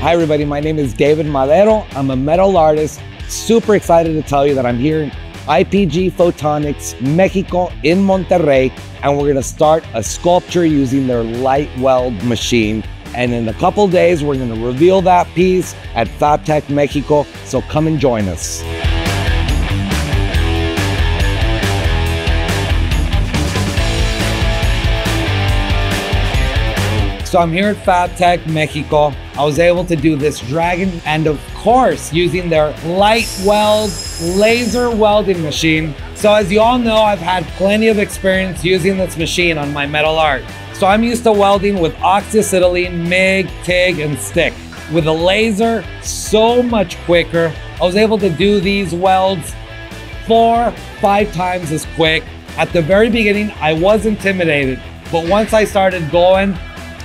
Hi everybody, my name is David Madero. I'm a metal artist. Super excited to tell you that I'm here in IPG Photonics Mexico in Monterrey, and we're gonna start a sculpture using their Lightweld machine. And in a couple days, we're gonna reveal that piece at FABTECH Mexico, so come and join us. So I'm here at FABTECH Mexico. I was able to do this dragon, and of course, using their Lightweld laser welding machine. So as you all know, I've had plenty of experience using this machine on my metal art. So I'm used to welding with oxyacetylene, MIG, TIG, and stick. With a laser, so much quicker. I was able to do these welds 4-5 times as quick. At the very beginning, I was intimidated, but once I started going,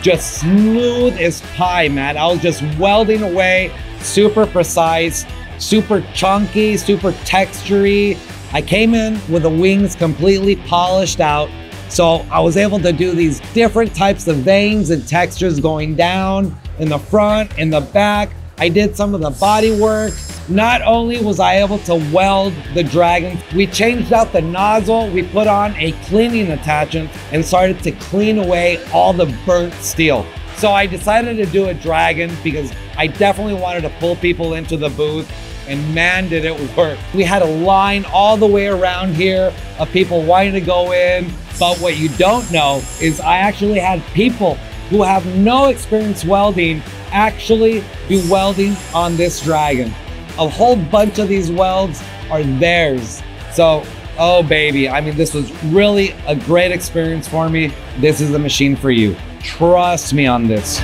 just smooth as pie, man. I was just welding away, super precise, super chunky, super textury. I came in with the wings completely polished out. So I was able to do these different types of veins and textures going down in the front, in the back. I did some of the body work. Not only was I able to weld the dragon, we changed out the nozzle, we put on a cleaning attachment and started to clean away all the burnt steel. So I decided to do a dragon because I definitely wanted to pull people into the booth, and man, did it work. We had a line all the way around here of people wanting to go in, but what you don't know is I actually had people who have no experience welding actually be welding on this dragon. A whole bunch of these welds are theirs. So, oh baby, I mean, this was really a great experience for me. This is the machine for you. Trust me on this.